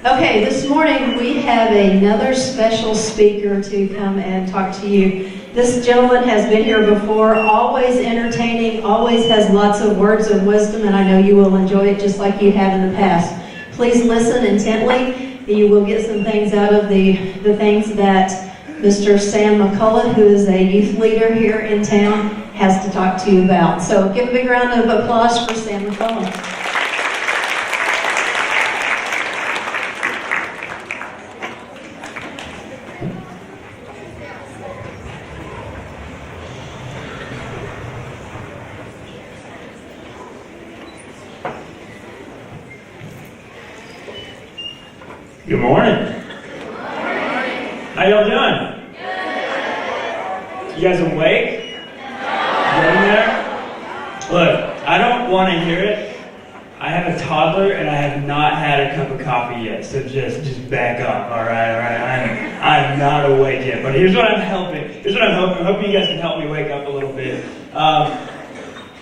Okay, this morning we have another special speaker to come and talk to you. This gentleman has been here before, always entertaining, always has lots of words of wisdom, and I know you will enjoy it just like you have in the past. Please listen intently. You will get some things out of the things that Mr. Sam McCullough, who is a youth leader here in town, has to talk to you about. So give a big round of applause for Sam McCullough. Good morning. How y'all doing? You guys awake? You in there? Look, I don't want to hear it. I have a toddler and I have not had a cup of coffee yet, so just back up. All right. I'm not awake yet, but here's what I'm hoping. I'm hoping you guys can help me wake up a little bit.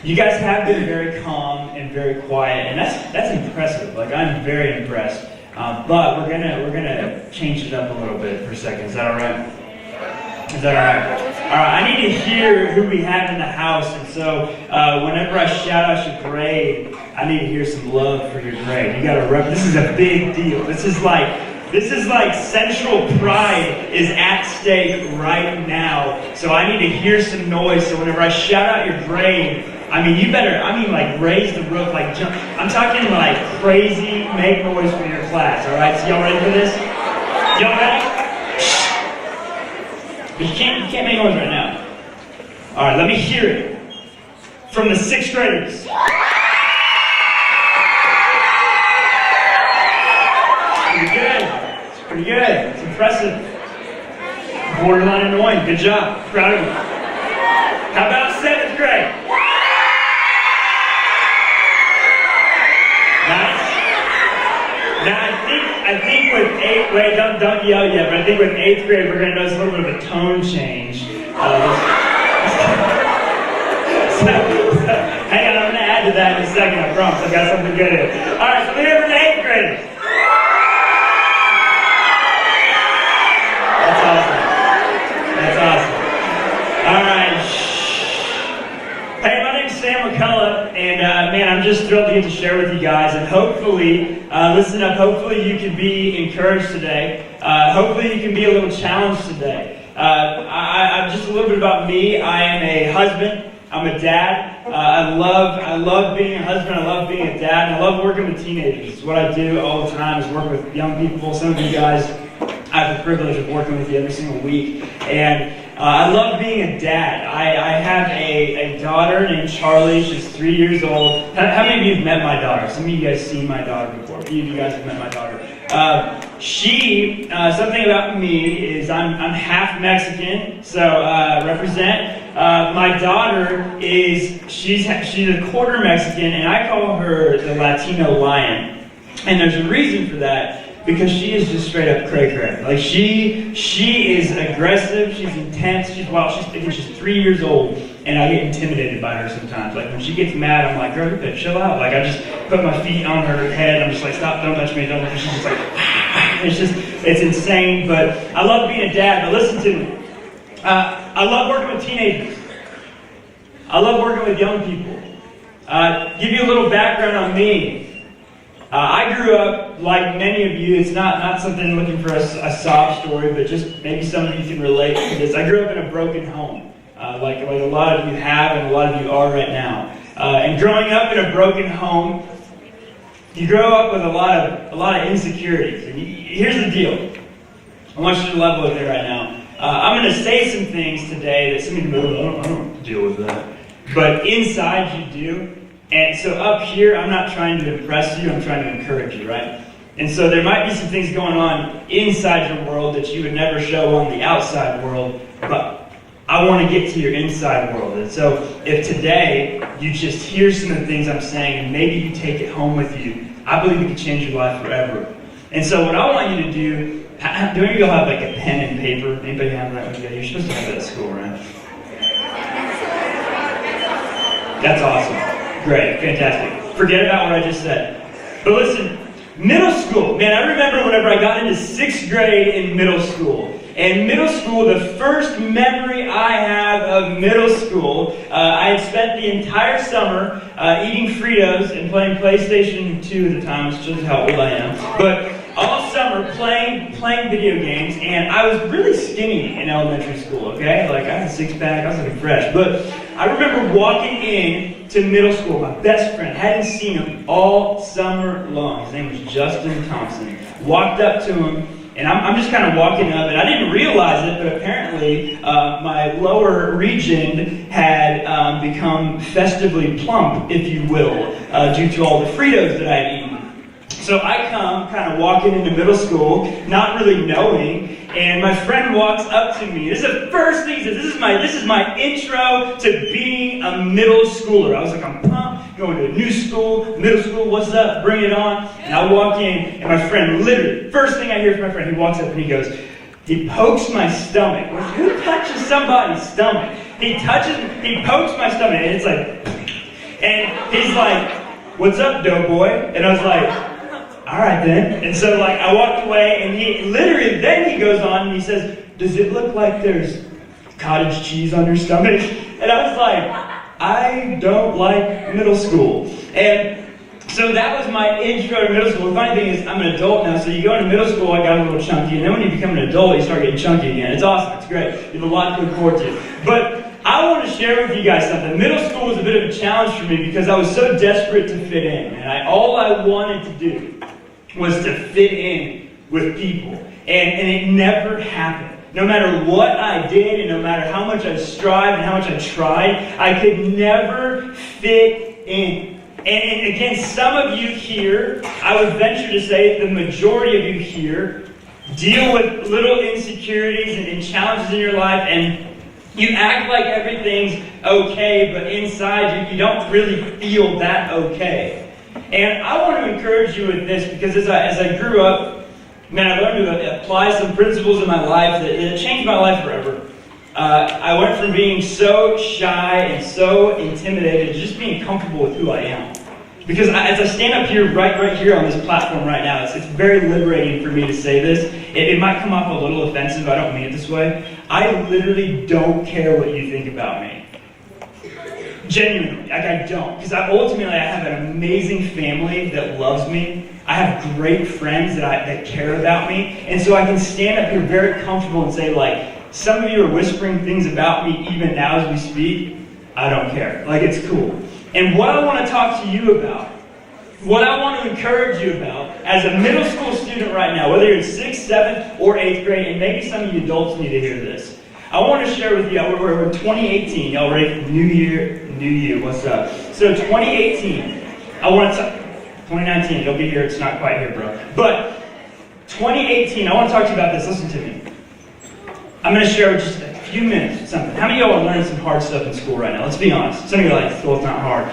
You guys have been very calm and very quiet, and that's impressive. Like, I'm very impressed. But we're gonna change it up a little bit for a second. Is that all right? Is that all right? All right. I need to hear who we have in the house, and so whenever I shout out your grade, I need to hear some love for your grade. You gotta rep. This is a big deal. This is like Central Pride is at stake right now. So I need to hear some noise. So whenever I shout out your grade, you better, like raise the roof, like jump. I'm talking like crazy, make noise for your class, all right? So y'all ready for this? Y'all ready? But you can't make noise right now. All right, let me hear it from the 6th graders. It's pretty good. It's impressive. Borderline annoying. Good job. Proud of you. How about 7th grade? Nice. Now I think with 8th, wait, don't yell yet, but I think with 8th grade we're gonna notice a little bit of a tone change. So, hang on, I'm gonna add to that in a second, I promise. I've got something good here. Alright, so we're here for the 8th graders. That's awesome. Alright. Hey, my name's Sam McCullough, and man, I'm just thrilled to get to share with you guys, and hopefully, listen up, hopefully you can be encouraged today. Hopefully you can be a little challenged today. I'm just a little bit about me. I am a husband. I'm a dad. I love being a husband. I love being a dad, and I love working with teenagers. It's what I do all the time is work with young people. Some of you guys, I have the privilege of working with you every single week, and I love being a dad. I have a daughter named Charlie. She's 3 years old. How many of you have met my daughter? Some of you guys seen my daughter before. A few of you guys have met my daughter. Something about me is I'm half Mexican, so represent. My daughter she's a quarter Mexican, and I call her the Latino lion. And there's a reason for that. Because she is just straight up cray-cray. Like she is aggressive, she's intense, she's 3 years old, and I get intimidated by her sometimes. Like when she gets mad, I'm like, girl, you better chill out. Like I just put my feet on her head, I'm just like, stop, don't touch me, don't touch me. She's just like, it's insane, but I love being a dad, but listen to me. I love working with teenagers. I love working with young people. Give you a little background on me. I grew up, like many of you, it's not something looking for a sob story, but just maybe some of you can relate to this. I grew up in a broken home, like a lot of you have and a lot of you are right now. And growing up in a broken home, you grow up with a lot of insecurities. And here's the deal. I want you to level with me right now. I'm going to say some things today that some of you go, I don't deal with that. But inside you do. And so up here, I'm not trying to impress you, I'm trying to encourage you, right? And so there might be some things going on inside your world that you would never show on the outside world, but I want to get to your inside world. And so if today you just hear some of the things I'm saying and maybe you take it home with you, I believe it can change your life forever. And so what I want you to do any of you have like a pen and paper? Anybody have that with you? You're supposed to have that at school, right? That's awesome. Great, fantastic. Forget about what I just said. But listen, Middle school, man, I remember whenever I got into 6th grade in middle school. And middle school, the first memory I have of middle school, I had spent the entire summer eating Fritos and playing PlayStation 2 at the time, which shows how old I am. But all summer playing video games, and I was really skinny in elementary school, okay? Like, I had a six-pack, I was looking fresh. But I remember walking in to middle school, my best friend, hadn't seen him all summer long. His name was Justin Thompson. Walked up to him, and I'm just kind of walking up, and I didn't realize it, but apparently my lower region had become festively plump, if you will, due to all the Fritos that I had eaten. So I come kind of walking into middle school, not really knowing, and my friend walks up to me. This is the first thing he says. This is my intro to being a middle schooler. I was like, I'm pumped, going to a new school, middle school, what's up, bring it on. And I walk in, and my friend, literally, first thing I hear from my friend, he walks up and he goes, he pokes my stomach. Who touches somebody's stomach? He pokes my stomach, and it's like, and he's like, what's up, doughboy? And I was like, all right then. And so like I walked away, and then he goes on and he says, does it look like there's cottage cheese on your stomach? And I was like, I don't like middle school. And so that was my intro to middle school. The funny thing is, I'm an adult now, so you go into middle school, I got a little chunky, and then when you become an adult, you start getting chunky again. It's awesome, it's great. You have a lot to look forward to. But I want to share with you guys something. Middle school was a bit of a challenge for me because I was so desperate to fit in. And all I wanted to do was to fit in with people. And it never happened. No matter what I did, and no matter how much I strived and how much I tried, I could never fit in. And again, some of you here, I would venture to say the majority of you here, deal with little insecurities and challenges in your life, and you act like everything's okay, but inside you don't really feel that okay. And I want to encourage you with this, because as I grew up, man, I learned to apply some principles in my life that changed my life forever. I went from being so shy and so intimidated to just being comfortable with who I am. Because as I stand up here, right here on this platform right now, it's very liberating for me to say this. It might come off a little offensive, I don't mean it this way. I literally don't care what you think about me. Genuinely, like I don't. Because ultimately I have an amazing family that loves me. I have great friends that care about me. And so I can stand up here very comfortable and say, like, some of you are whispering things about me even now as we speak. I don't care. Like, it's cool. And what I want to talk to you about, what I want to encourage you about as a middle school student right now, whether you're in 6th, 7th, or 8th grade, and maybe some of you adults need to hear this. I want to share with you, we're in 2018. Y'all ready? New year, new you. What's up? So 2018, I want to 2019, you'll be here. It's not quite here, bro. But 2018, I want to talk to you about this. Listen to me. I'm going to share just a few minutes something. How many of y'all are learning some hard stuff in school right now? Let's be honest. Some of you are like, well, it's not hard.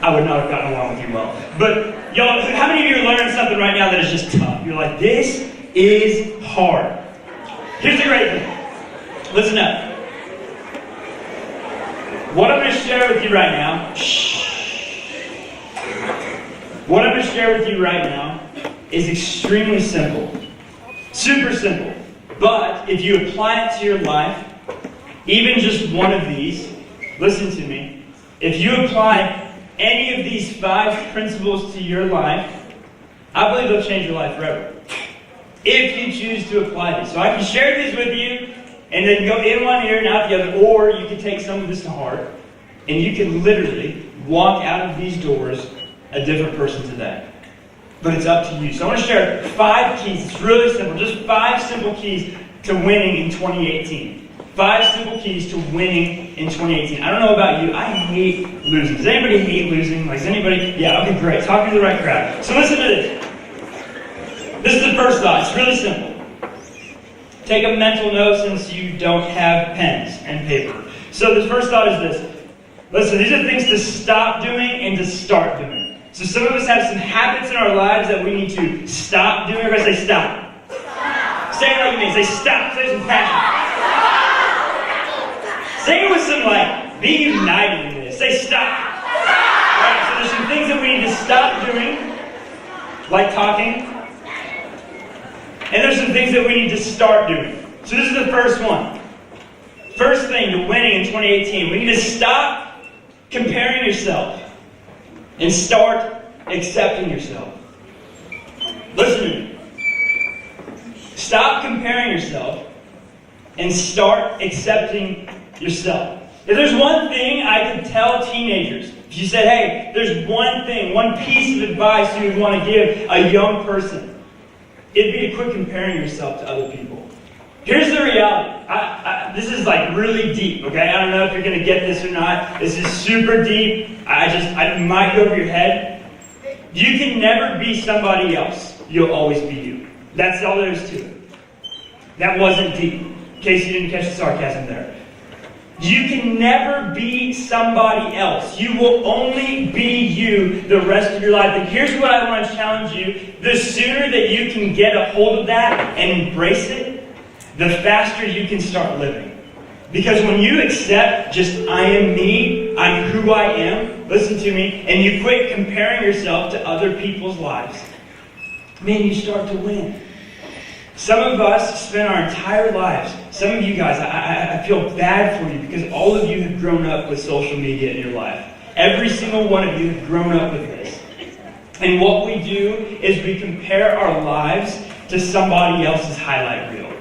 I would not have gotten along with you well. But y'all, how many of you are learning something right now that is just tough? You're like, this is hard. Here's the great thing. Listen up. What I'm going to share with you right now, what I'm going to share with you right now is extremely simple. Super simple. But if you apply it to your life, even just one of these, listen to me, if you apply any of these 5 principles to your life, I believe they'll change your life forever. If you choose to apply these. So I can share these with you, and then go in one ear and out the other, or you can take some of this to heart, and you can literally walk out of these doors a different person today. But it's up to you. So I want to share 5 keys. It's really simple. Just 5 simple keys to winning in 2018. 5 simple keys to winning in 2018. I don't know about you. I hate losing. Does anybody hate losing? Like, does anybody? Yeah, okay, great. Talking to the right crowd. So listen to this. This is the first thought. It's really simple. Take a mental note since you don't have pens and paper. So the first thought is this. Listen, these are things to stop doing and to start doing. So some of us have some habits in our lives that we need to stop doing. Everybody say stop. Stop. Say it like you mean. Say stop. Say some passion. Say it with some be united in this. Say stop. Stop. Right, so there's some things that we need to stop doing like talking. And there's some things that we need to start doing. So this is the first one. First thing to winning in 2018, we need to stop comparing yourself and start accepting yourself. Listen to me. Stop comparing yourself and start accepting yourself. If there's one thing I could tell teenagers, if you said, hey, there's one thing, one piece of advice you would want to give a young person, it'd be to quit comparing yourself to other people. Here's the reality. This is like really deep, okay? I don't know if you're going to get this or not. This is super deep. I might go over your head. You can never be somebody else. You'll always be you. That's all there is to it. That wasn't deep, in case you didn't catch the sarcasm there. You can never be somebody else. You will only be you the rest of your life. And here's what I want to challenge you. The sooner that you can get a hold of that and embrace it, the faster you can start living. Because when you accept just I am me, I'm who I am, listen to me, and you quit comparing yourself to other people's lives, man, you start to win. Some of us spend our entire lives, some of you guys, I feel bad for you because all of you have grown up with social media in your life. Every single one of you have grown up with this. And what we do is we compare our lives to somebody else's highlight reel.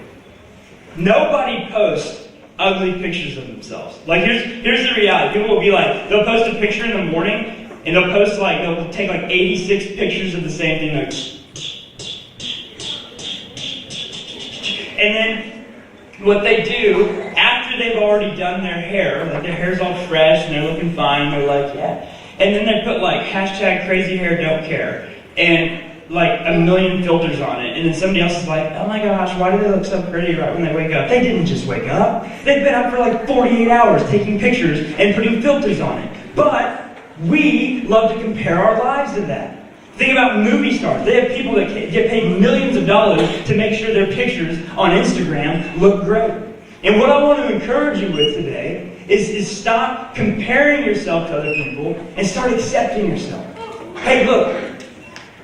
Nobody posts ugly pictures of themselves. Like, here's the reality. People will be like, they'll post a picture in the morning, and they'll take like 86 pictures of the same thing, like, and then what they do, after they've already done their hair, like their hair's all fresh, and they're looking fine, they're like, yeah. And then they put like, #crazyhair_don't_care, and like a million filters on it, and then somebody else is like, oh my gosh, why do they look so pretty right when they wake up? They didn't just wake up. They've been up for like 48 hours taking pictures and putting filters on it. But we love to compare our lives to that. Think about movie stars. They have people that get paid millions of dollars to make sure their pictures on Instagram look great. And what I want to encourage you with today is stop comparing yourself to other people and start accepting yourself. Hey, look.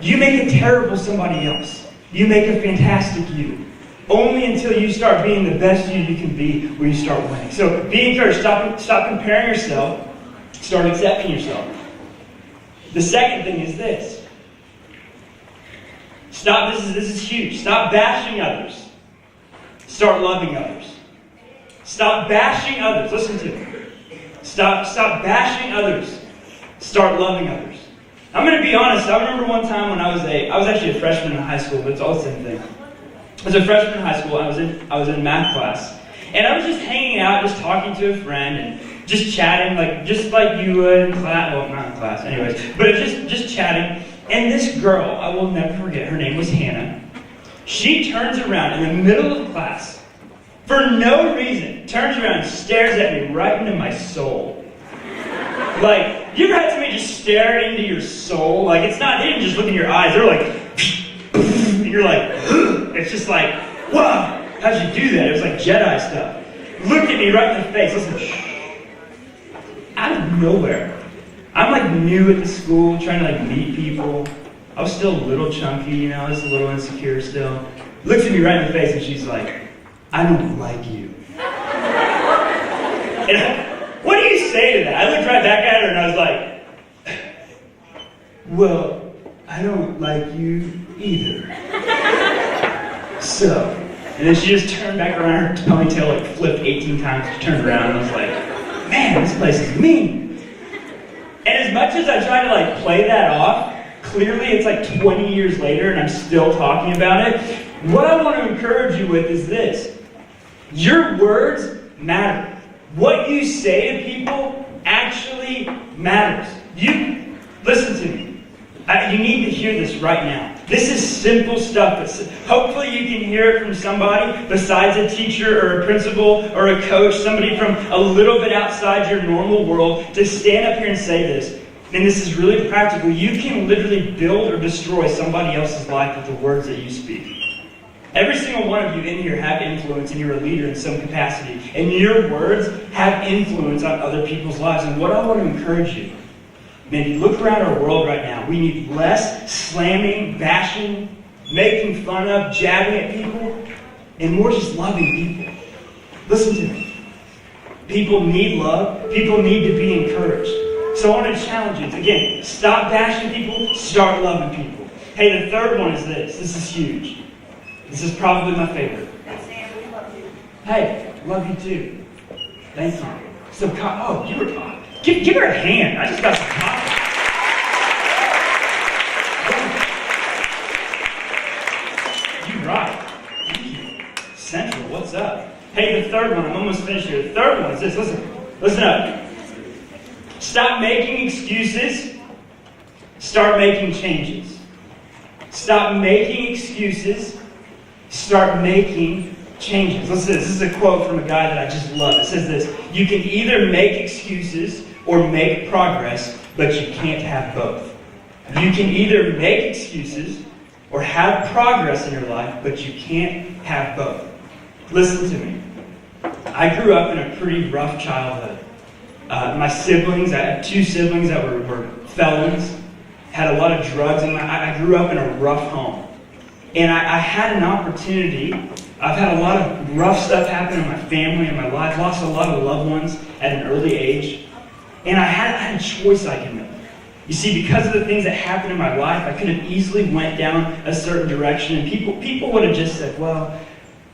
You make a terrible somebody else. You make a fantastic you. Only until you start being the best you can be will you start winning. So be encouraged. Stop comparing yourself. Start accepting yourself. The second thing is this. This is huge. Stop bashing others. Start loving others. Stop bashing others. Listen to me. Stop bashing others. Start loving others. I'm going to be honest. I remember one time when I was actually a freshman in high school, but it's all the same thing. I was a freshman in high school. I was in math class, and I was just hanging out, just talking to a friend, and just chatting, just like you would in class. Well, not in class, anyways, but just chatting. And this girl, I will never forget. Her name was Hannah. She turns around in the middle of class, for no reason, turns around and stares at me right into my soul. Like, you ever had somebody just stare into your soul? Like, it's not, they didn't just look in your eyes, they're like, and you're like, it's just like, wow, how'd you do that? It was like Jedi stuff. Looked at me right in the face, listen, out of nowhere. I'm like new at the school, trying to like meet people. I was still a little chunky, I was a little insecure still. Looks at me right in the face and she's like, I don't like you. And what do you say to that? I looked right back at her and I was like, well, I don't like you either. So, and then she just turned back around, her ponytail like flipped 18 times, she turned around and I was like, man, this place is mean. And as much as I try to like play that off, clearly it's like 20 years later and I'm still talking about it. What I want to encourage you with is this. Your words matter. What you say to people actually matters. You, listen to me. You need to hear this right now. This is simple stuff. Hopefully you can hear it from somebody besides a teacher or a principal or a coach, somebody from a little bit outside your normal world, to stand up here and say this. And this is really practical. You can literally build or destroy somebody else's life with the words that you speak. Every single one of you in here have influence, and you're a leader in some capacity. And your words have influence on other people's lives. And what I want to encourage you Man, you look around our world right now, we need less slamming, bashing, making fun of, jabbing at people, and more just loving people. Listen to me. People need love. People need to be encouraged. So I want to challenge you. Again, stop bashing people, start loving people. Hey, the third one is this. This is huge. This is probably my favorite. Hey, love you too. Thank you. Some you were give her a hand. I just got some coffee. You rock. Thank you. Central, what's up? Hey, the third one. I'm almost finished here. The third one is this. Listen up. Stop making excuses. Start making changes. Stop making excuses. Start making changes. Listen to this. This is a quote from a guy that I just love. It says this: you can either make excuses or make progress, but you can't have both. You can either make excuses or have progress in your life, but you can't have both. Listen to me. I grew up in a pretty rough childhood. My siblings, I had two siblings that were felons, had a lot of drugs, and I grew up in a rough home. And I had an opportunity. I've had a lot of rough stuff happen in my family and my life, lost a lot of loved ones at an early age. And I had a choice I could make. You see, because of the things that happened in my life, I could have easily went down a certain direction, and people would have just said, well,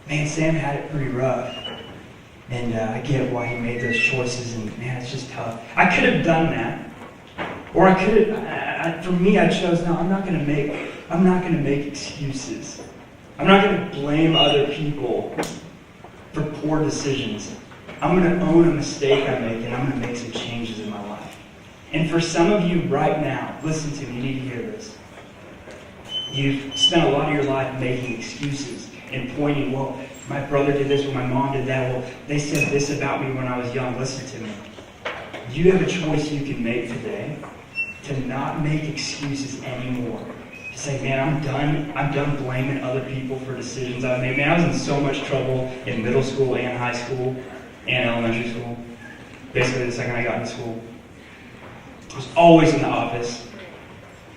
man, Sam had it pretty rough. And I get why he made those choices, and man, it's just tough. I could have done that. Or I could have, for me, I chose, no, I'm not going to make excuses. I'm not going to blame other people for poor decisions. I'm going to own a mistake I make, and I'm going to make some changes in my life. And for some of you right now, listen to me, you need to hear this. You've spent a lot of your life making excuses and pointing, well, my brother did this, or my mom did that, well, they said this about me when I was young. Listen to me. You have a choice you can make today to not make excuses anymore. To say, man, I'm done blaming other people for decisions I've made. Man, I was in so much trouble in middle school and high school and elementary school. Basically, the second I got into school. I was always in the office,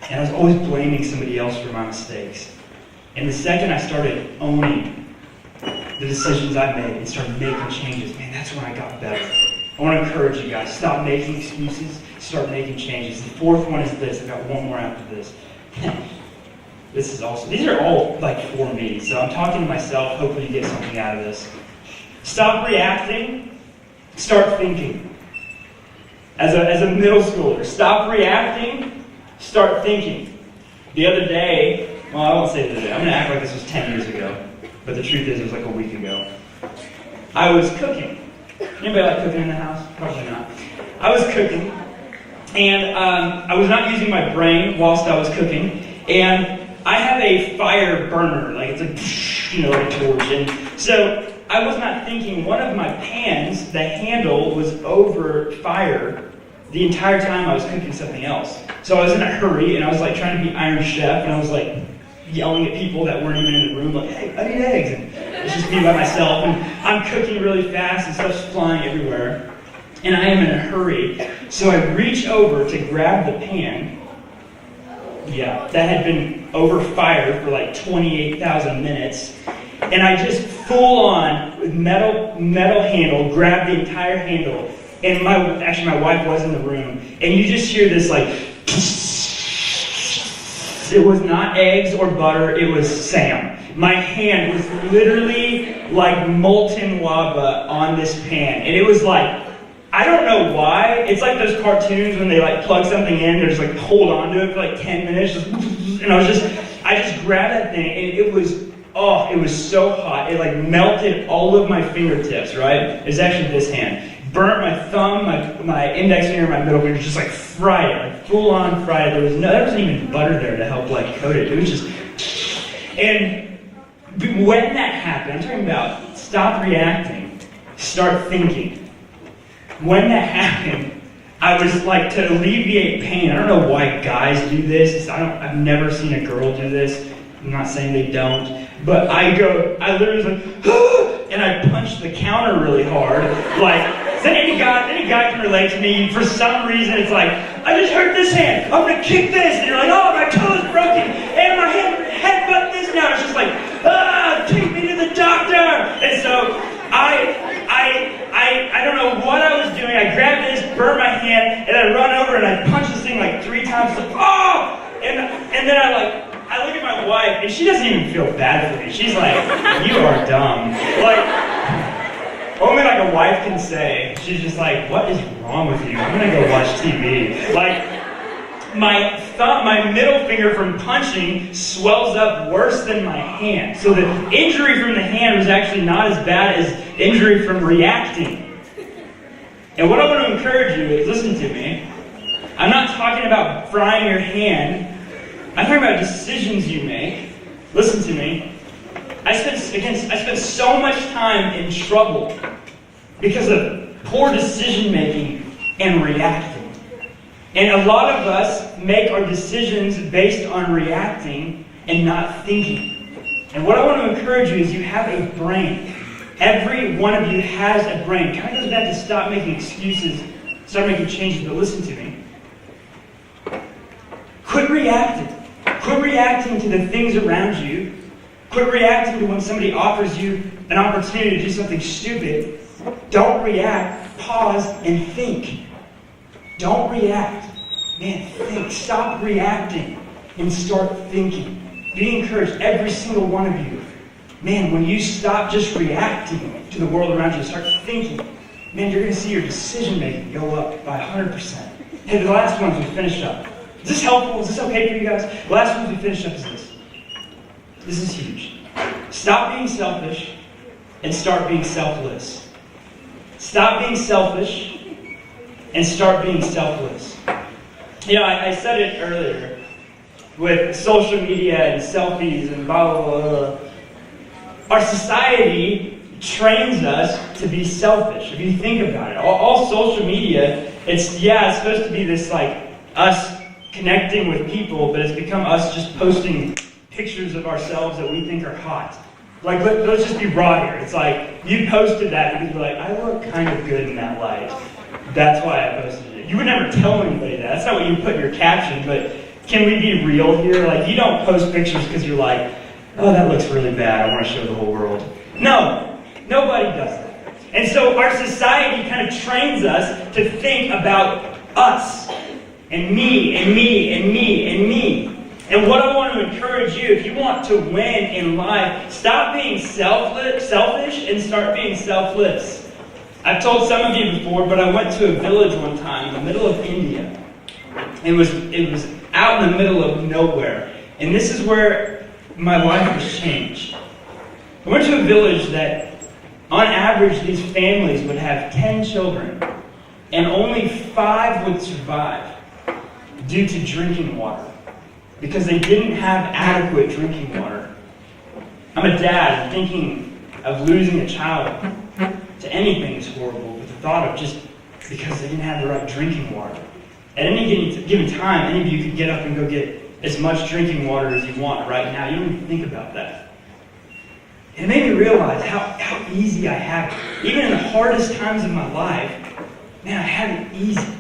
and I was always blaming somebody else for my mistakes. And the second I started owning the decisions I made and started making changes, man, that's when I got better. I want to encourage you guys, stop making excuses, start making changes. The fourth one is this. I've got one more after this. This is awesome. These are all like for me, so I'm talking to myself. Hopefully you get something out of this. Stop reacting, start thinking. As a middle schooler, stop reacting, start thinking. The other day, well, I won't say the other day. I'm going to act like this was 10 years ago. But the truth is, it was like a week ago. I was cooking. Anybody like cooking in the house? Probably not. I was cooking, and I was not using my brain whilst I was cooking, and I have a fire burner, like it's like a torch, and so I was not thinking. One of my pans, the handle was over fire the entire time I was cooking something else. So I was in a hurry, and I was like trying to be Iron Chef, and I was like yelling at people that weren't even in the room, like, hey, I need eggs. And it's just me by myself, and I'm cooking really fast, and stuff's flying everywhere. And I am in a hurry. So I reach over to grab the pan, that had been over fire for like 28,000 minutes. And I just full on, with metal handle, grab the entire handle. And my wife was in the room. And you just hear this like, it was not eggs or butter, it was Sam. My hand was literally like molten lava on this pan. And it was like, I don't know why. It's like those cartoons when they like plug something in, they're just like hold on to it for like 10 minutes. And I just grabbed that thing, and it was so hot. It like melted all of my fingertips, right? It's actually this hand. Burnt my thumb, my index finger, my middle finger, just like fried it, like full on fried it. There wasn't even butter there to help like coat it. It was just, and when that happened, I'm talking about stop reacting, start thinking. When that happened, I was like, to alleviate pain. I don't know why guys do this. I've never seen a girl do this. I'm not saying they don't, but I literally was like, and I punched the counter really hard. Like, any guy can relate to me. For some reason, it's like, I just hurt this hand. I'm gonna kick this. And you're like, oh, my toe is broken. And my headbutt this now. It's just like, take me to the doctor. And so I don't know what I was doing. I grabbed this, burned my hand, and I run over and I punch this thing like 3 times. Like, oh! And then I look at my wife, and she doesn't even feel bad for me. She's like, you are dumb. Like, only like a wife can say. She's just like, what is wrong with you? I'm gonna go watch TV. Like, my middle finger from punching swells up worse than my hand. So the injury from the hand was actually not as bad as injury from reacting. And what I want to encourage you is, listen to me. I'm not talking about frying your hand. I'm talking about decisions you make. Listen to me. I spent so much time in trouble because of poor decision making and reacting. And a lot of us make our decisions based on reacting and not thinking. And what I want to encourage you is you have a brain. Every one of you has a brain. Kind of goes back to stop making excuses, start making changes, but listen to me. Quit reacting. Quit reacting to the things around you. Quit reacting to when somebody offers you an opportunity to do something stupid. Don't react. Pause and think. Don't react. Man, think. Stop reacting and start thinking. Be encouraged, every single one of you. Man, when you stop just reacting to the world around you and start thinking, man, you're going to see your decision making go up by 100%. Hey, the last one as we finish up. Is this helpful? Is this okay for you guys? The last one as we finish up is this. This is huge. Stop being selfish and start being selfless. Stop being selfish and start being selfless. You know, I said it earlier with social media and selfies and blah, blah, blah, blah. Our society trains us to be selfish. If you think about it, all social media, it's supposed to be this like us connecting with people, but it's become us just posting pictures of ourselves that we think are hot. Like, let's just be raw here. It's like, you posted that because you're like, I look kind of good in that light. That's why I posted it. You would never tell anybody that. That's not what you put in your caption, but can we be real here? Like, you don't post pictures because you're like, oh, that looks really bad. I want to show the whole world. No, nobody does that. And so our society kind of trains us to think about us and me and me and me and me. And what I want to encourage you, if you want to win in life, stop being selfish and start being selfless. I've told some of you before, but I went to a village one time in the middle of India. It was out in the middle of nowhere. And this is where my life was changed. I went to a village that, on average, these families would have 10 children, and only 5 would survive due to drinking water, because they didn't have adequate drinking water. I'm a dad, and thinking of losing a child to anything is horrible, but the thought of just because they didn't have the right drinking water. At any given time, any of you could get up and go get as much drinking water as you want right now. You don't even think about that. It made me realize how easy I have it. Even in the hardest times of my life, man, I have it easy.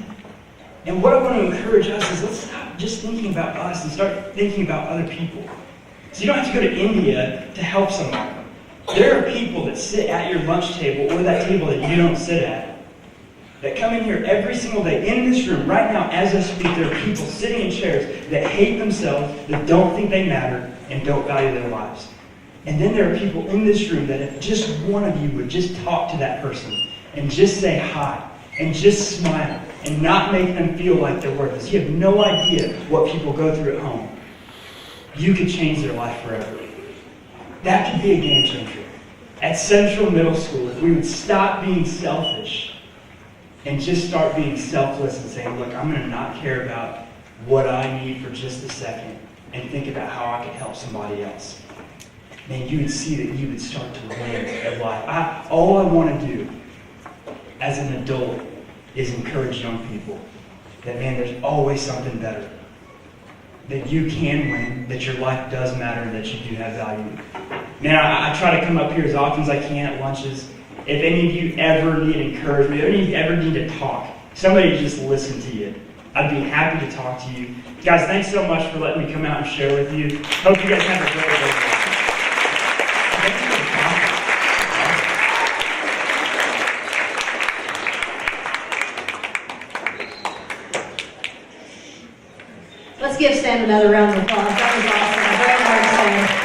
And what I want to encourage us is, let's stop just thinking about us and start thinking about other people. So you don't have to go to India to help someone. There are people that sit at your lunch table or that table that you don't sit at, that come in here every single day. In this room, right now, as I speak, there are people sitting in chairs that hate themselves, that don't think they matter, and don't value their lives. And then there are people in this room that if just one of you would just talk to that person and just say hi and just smile and not make them feel like they're worthless. You have no idea what people go through at home. You could change their life forever. That could be a game changer. At Central Middle School, if we would stop being selfish and just start being selfless and saying, look, I'm going to not care about what I need for just a second and think about how I can help somebody else. Man, you would see that you would start to win at life. All I want to do as an adult is encourage young people that, man, there's always something better. That you can win, that your life does matter, and that you do have value. Man, I try to come up here as often as I can at lunches. If any of you ever need encouragement, if any of you ever need to talk, somebody just listen to you. I'd be happy to talk to you. Guys, thanks so much for letting me come out and share with you. Hope you guys have a great day. Let's give Sam another round of applause. That was awesome. Very hard to say.